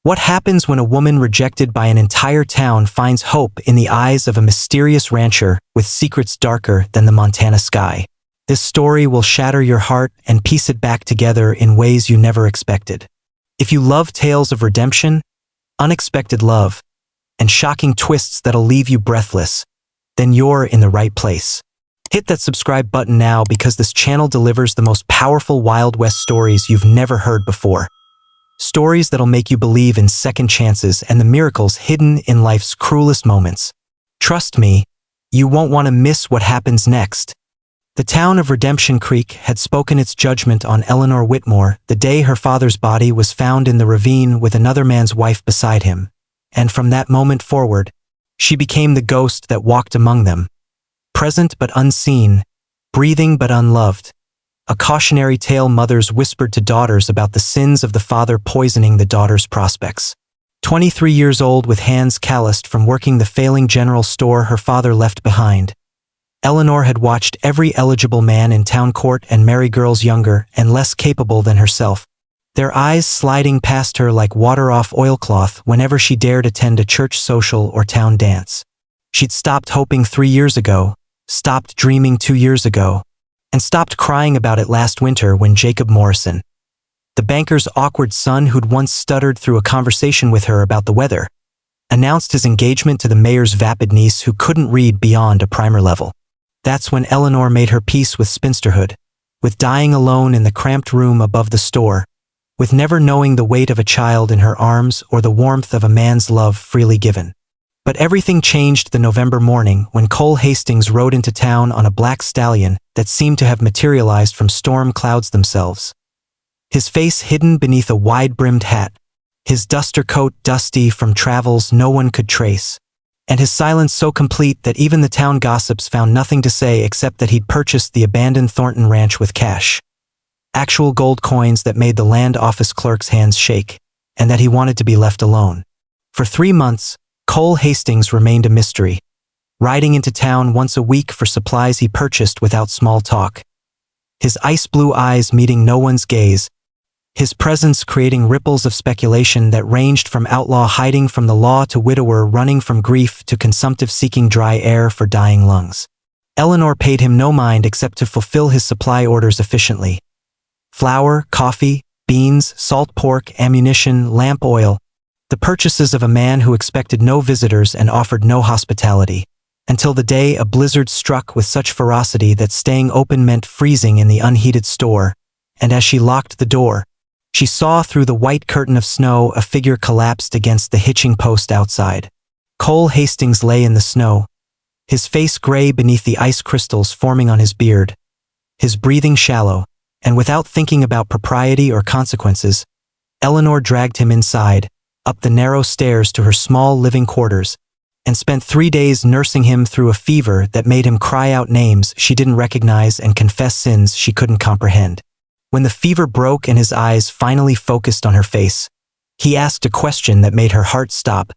What happens when a woman rejected by an entire town finds hope in the eyes of a mysterious rancher with secrets darker than the Montana sky? This story will shatter your heart and piece it back together in ways you never expected. If you love tales of redemption, unexpected love, and shocking twists that'll leave you breathless, then you're in the right place. Hit that subscribe button now because this channel delivers the most powerful Wild West stories you've never heard before. Stories that'll make you believe in second chances and the miracles hidden in life's cruelest moments. Trust me, you won't want to miss what happens next. The town of Redemption Creek had spoken its judgment on Eleanor Whitmore the day her father's body was found in the ravine with another man's wife beside him, and from that moment forward, she became the ghost that walked among them. Present but unseen, breathing but unloved. A cautionary tale mothers whispered to daughters about the sins of the father poisoning the daughter's prospects. 23 years old with hands calloused from working the failing general store her father left behind, Eleanor had watched every eligible man in town court and marry girls younger and less capable than herself, their eyes sliding past her like water off oilcloth whenever she dared attend a church social or town dance. She'd stopped hoping 3 years ago, stopped dreaming 2 years ago, and stopped crying about it last winter when Jacob Morrison, the banker's awkward son who'd once stuttered through a conversation with her about the weather, announced his engagement to the mayor's vapid niece who couldn't read beyond a primer level. That's when Eleanor made her peace with spinsterhood, with dying alone in the cramped room above the store, with never knowing the weight of a child in her arms or the warmth of a man's love freely given. But everything changed the November morning when Cole Hastings rode into town on a black stallion that seemed to have materialized from storm clouds themselves. His face hidden beneath a wide-brimmed hat, his duster coat dusty from travels no one could trace, and his silence so complete that even the town gossips found nothing to say except that he'd purchased the abandoned Thornton ranch with cash. Actual gold coins that made the land office clerk's hands shake, and that he wanted to be left alone. For 3 months, Cole Hastings remained a mystery, riding into town once a week for supplies he purchased without small talk. His ice-blue eyes meeting no one's gaze, his presence creating ripples of speculation that ranged from outlaw hiding from the law to widower running from grief to consumptive seeking dry air for dying lungs. Eleanor paid him no mind except to fulfill his supply orders efficiently. Flour, coffee, beans, salt pork, ammunition, lamp oil, the purchases of a man who expected no visitors and offered no hospitality, until the day a blizzard struck with such ferocity that staying open meant freezing in the unheated store, and as she locked the door, she saw through the white curtain of snow a figure collapsed against the hitching post outside. Cole Hastings lay in the snow, his face gray beneath the ice crystals forming on his beard, his breathing shallow, and without thinking about propriety or consequences, Eleanor dragged him inside, up the narrow stairs to her small living quarters, and spent 3 days nursing him through a fever that made him cry out names she didn't recognize and confess sins she couldn't comprehend. When the fever broke and his eyes finally focused on her face, he asked a question that made her heart stop.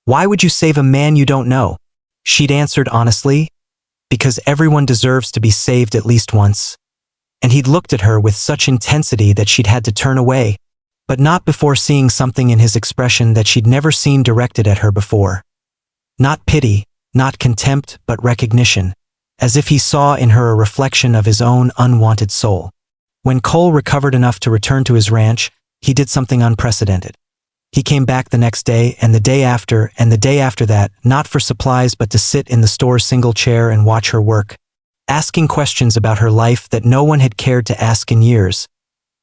"Why would you save a man you don't know?" She'd answered honestly, "Because everyone deserves to be saved at least once." And he'd looked at her with such intensity that she'd had to turn away, but not before seeing something in his expression that she'd never seen directed at her before. Not pity, not contempt, but recognition, as if he saw in her a reflection of his own unwanted soul. When Cole recovered enough to return to his ranch, he did something unprecedented. He came back the next day and the day after and the day after that, not for supplies but to sit in the store's single chair and watch her work, asking questions about her life that no one had cared to ask in years,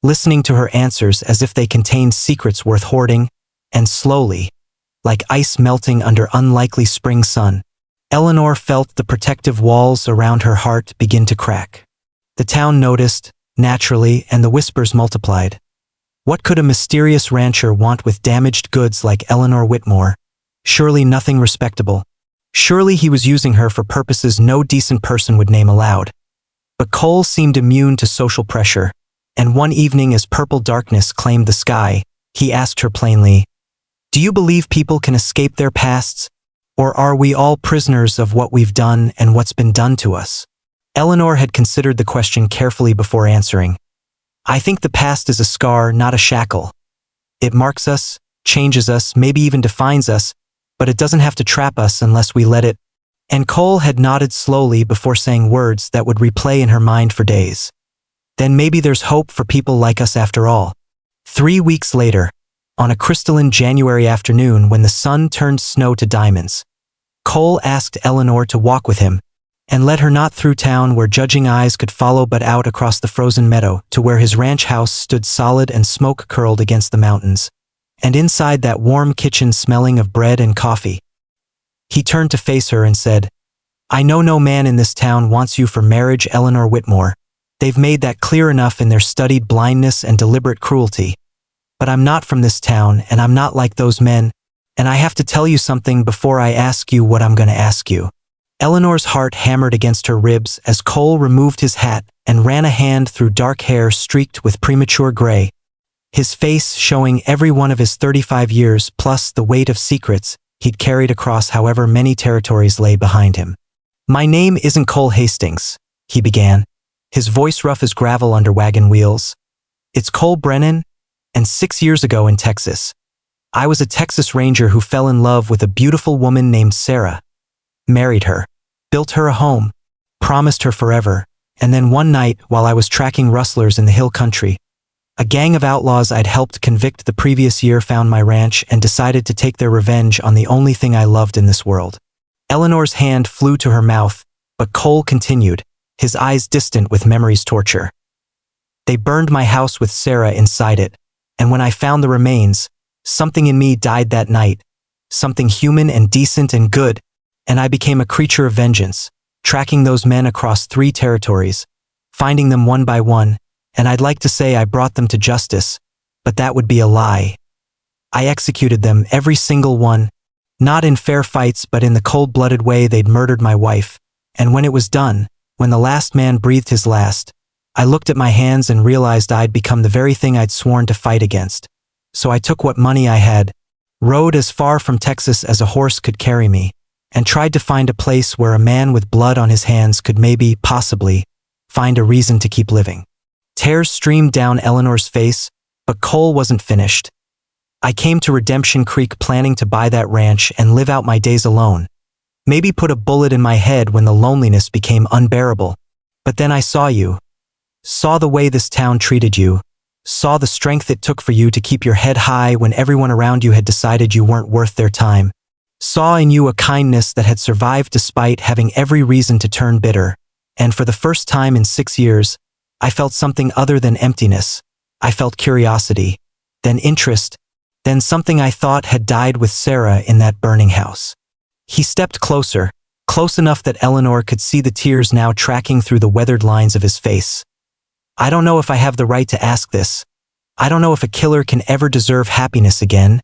listening to her answers as if they contained secrets worth hoarding, and slowly, like ice melting under unlikely spring sun, Eleanor felt the protective walls around her heart begin to crack. The town noticed, naturally, and the whispers multiplied. What could a mysterious rancher want with damaged goods like Eleanor Whitmore? Surely nothing respectable. Surely he was using her for purposes no decent person would name aloud. But Cole seemed immune to social pressure, and one evening as purple darkness claimed the sky, he asked her plainly, "Do you believe people can escape their pasts? Or are we all prisoners of what we've done and what's been done to us?" Eleanor had considered the question carefully before answering. "I think the past is a scar, not a shackle. It marks us, changes us, maybe even defines us, but it doesn't have to trap us unless we let it. And Cole had nodded slowly before saying words that would replay in her mind for days. Then maybe there's hope for people like us after all. 3 weeks later, on a crystalline January afternoon when the sun turned snow to diamonds, Cole asked Eleanor to walk with him, and led her not through town where judging eyes could follow but out across the frozen meadow to where his ranch house stood solid and smoke curled against the mountains, and inside that warm kitchen smelling of bread and coffee. He turned to face her and said, "I know no man in this town wants you for marriage, Eleanor Whitmore. They've made that clear enough in their studied blindness and deliberate cruelty. But I'm not from this town, and I'm not like those men, and I have to tell you something before I ask you what I'm going to ask you." Eleanor's heart hammered against her ribs as Cole removed his hat and ran a hand through dark hair streaked with premature gray, his face showing every one of his 35 years plus the weight of secrets he'd carried across however many territories lay behind him. "My name isn't Cole Hastings," he began, his voice rough as gravel under wagon wheels. "It's Cole Brennan, and 6 years ago in Texas, I was a Texas Ranger who fell in love with a beautiful woman named Sarah, married her, built her a home, promised her forever, and then one night while I was tracking rustlers in the hill country, a gang of outlaws I'd helped convict the previous year found my ranch and decided to take their revenge on the only thing I loved in this world." Eleanor's hand flew to her mouth, but Cole continued, his eyes distant with memory's torture. "They burned my house with Sarah inside it, and when I found the remains, something in me died that night, something human and decent and good, and I became a creature of vengeance, tracking those men across 3 territories, finding them one by one, and I'd like to say I brought them to justice, but that would be a lie. I executed them, every single one, not in fair fights but in the cold-blooded way they'd murdered my wife, and when it was done, when the last man breathed his last, I looked at my hands and realized I'd become the very thing I'd sworn to fight against. So I took what money I had, rode as far from Texas as a horse could carry me, and tried to find a place where a man with blood on his hands could maybe, possibly, find a reason to keep living." Tears streamed down Eleanor's face, but Cole wasn't finished. "I came to Redemption Creek planning to buy that ranch and live out my days alone. Maybe put a bullet in my head when the loneliness became unbearable. But then I saw you. Saw the way this town treated you. Saw the strength it took for you to keep your head high when everyone around you had decided you weren't worth their time. Saw in you a kindness that had survived despite having every reason to turn bitter. And for the first time in 6 years, I felt something other than emptiness. I felt curiosity, then interest, then something I thought had died with Sarah in that burning house." He stepped closer, close enough that Eleanor could see the tears now tracking through the weathered lines of his face. "I don't know if I have the right to ask this. I don't know if a killer can ever deserve happiness again.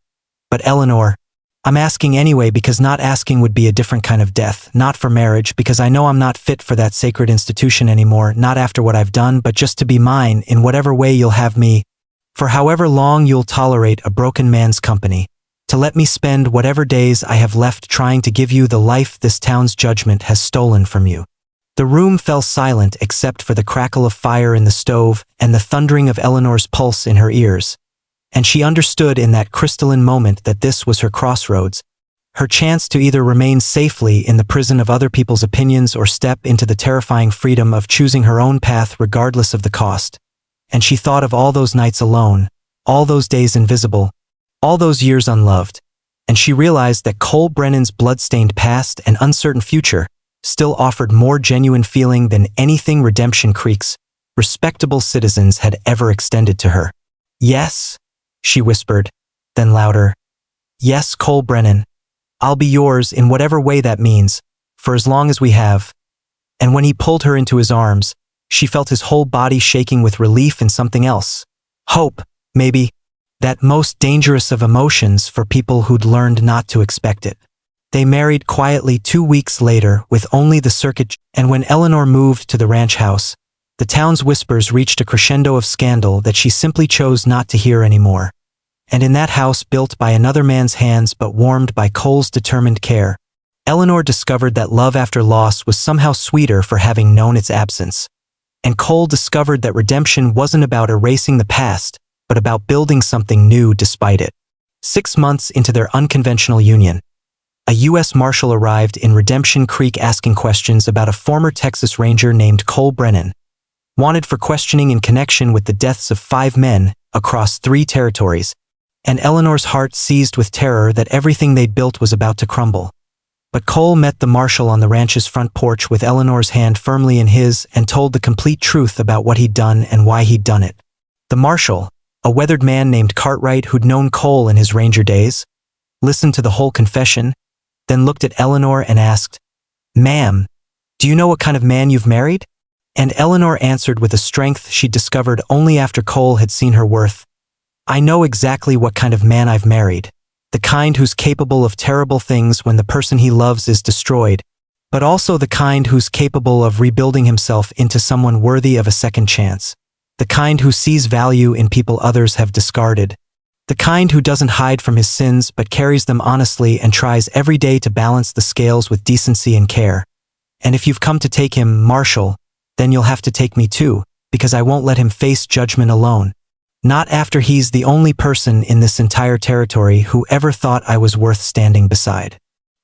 But Eleanor, I'm asking anyway because not asking would be a different kind of death, not for marriage because I know I'm not fit for that sacred institution anymore, not after what I've done, but just to be mine in whatever way you'll have me, for however long you'll tolerate a broken man's company, to let me spend whatever days I have left trying to give you the life this town's judgment has stolen from you." The room fell silent except for the crackle of fire in the stove and the thundering of Eleanor's pulse in her ears. And she understood in that crystalline moment that this was her crossroads, her chance to either remain safely in the prison of other people's opinions or step into the terrifying freedom of choosing her own path regardless of the cost. And she thought of all those nights alone, all those days invisible, all those years unloved, and she realized that Cole Brennan's blood-stained past and uncertain future still offered more genuine feeling than anything Redemption Creek's respectable citizens had ever extended to her. "Yes," she whispered, then louder. "Yes, Cole Brennan. I'll be yours in whatever way that means, for as long as we have." And when he pulled her into his arms, she felt his whole body shaking with relief and something else. Hope, maybe. That most dangerous of emotions for people who'd learned not to expect it. They married quietly 2 weeks later with only the circuit, and when Eleanor moved to the ranch house, the town's whispers reached a crescendo of scandal that she simply chose not to hear anymore. And in that house built by another man's hands but warmed by Cole's determined care, Eleanor discovered that love after loss was somehow sweeter for having known its absence. And Cole discovered that redemption wasn't about erasing the past, but about building something new despite it. 6 months into their unconventional union, a U.S. Marshal arrived in Redemption Creek asking questions about a former Texas Ranger named Cole Brennan, wanted for questioning in connection with the deaths of 5 men across 3 territories, and Eleanor's heart seized with terror that everything they'd built was about to crumble. But Cole met the marshal on the ranch's front porch with Eleanor's hand firmly in his and told the complete truth about what he'd done and why he'd done it. The marshal, a weathered man named Cartwright who'd known Cole in his ranger days, listened to the whole confession, then looked at Eleanor and asked, "Ma'am, do you know what kind of man you've married?" And Eleanor answered with a strength she'd discovered only after Cole had seen her worth, "I know exactly what kind of man I've married. The kind who's capable of terrible things when the person he loves is destroyed, but also the kind who's capable of rebuilding himself into someone worthy of a second chance. The kind who sees value in people others have discarded. The kind who doesn't hide from his sins but carries them honestly and tries every day to balance the scales with decency and care. And if you've come to take him, Marshal, then you'll have to take me too, because I won't let him face judgment alone. Not after he's the only person in this entire territory who ever thought I was worth standing beside."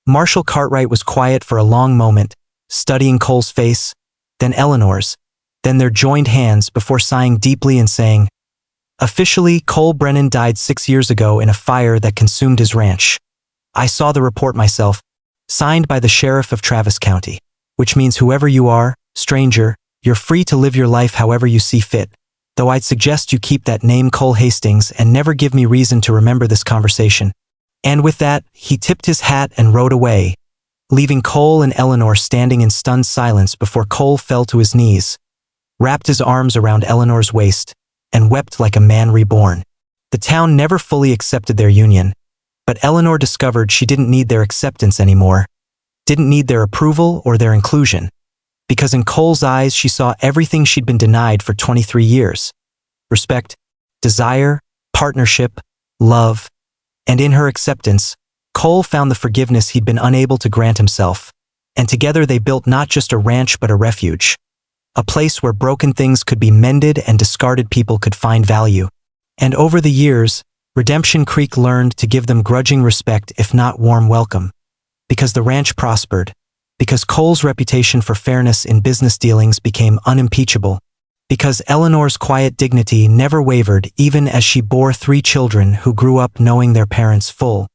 Marshal Cartwright was quiet for a long moment, studying Cole's face, then Eleanor's, then their joined hands before sighing deeply and saying, "Officially, Cole Brennan died 6 years ago in a fire that consumed his ranch. I saw the report myself, signed by the sheriff of Travis County, which means whoever you are, stranger, you're free to live your life however you see fit. Though I'd suggest you keep that name Cole Hastings and never give me reason to remember this conversation." And with that, he tipped his hat and rode away, leaving Cole and Eleanor standing in stunned silence before Cole fell to his knees, wrapped his arms around Eleanor's waist, and wept like a man reborn. The town never fully accepted their union, but Eleanor discovered she didn't need their acceptance anymore, didn't need their approval or their inclusion. Because in Cole's eyes she saw everything she'd been denied for 23 years. Respect, desire, partnership, love. And in her acceptance, Cole found the forgiveness he'd been unable to grant himself. And together they built not just a ranch but a refuge. A place where broken things could be mended and discarded people could find value. And over the years, Redemption Creek learned to give them grudging respect if not warm welcome. Because the ranch prospered. Because Cole's reputation for fairness in business dealings became unimpeachable. Because Eleanor's quiet dignity never wavered even as she bore 3 children who grew up knowing their parents' full,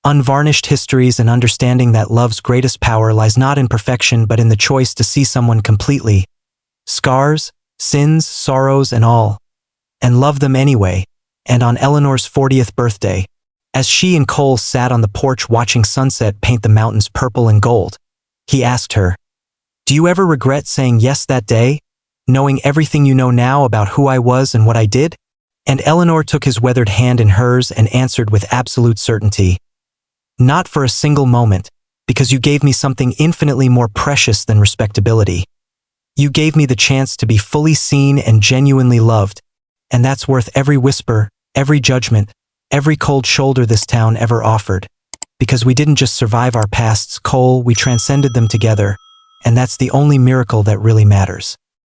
unvarnished histories and understanding that love's greatest power lies not in perfection but in the choice to see someone completely, scars, sins, sorrows and all, and love them anyway. And on Eleanor's 40th birthday, as she and Cole sat on the porch watching sunset paint the mountains purple and gold, he asked her, "Do you ever regret saying yes that day, knowing everything you know now about who I was and what I did?" And Eleanor took his weathered hand in hers and answered with absolute certainty, "Not for a single moment, because you gave me something infinitely more precious than respectability. You gave me the chance to be fully seen and genuinely loved, and that's worth every whisper, every judgment, every cold shoulder this town ever offered. Because we didn't just survive our pasts, Cole, we transcended them together, and that's the only miracle that really matters."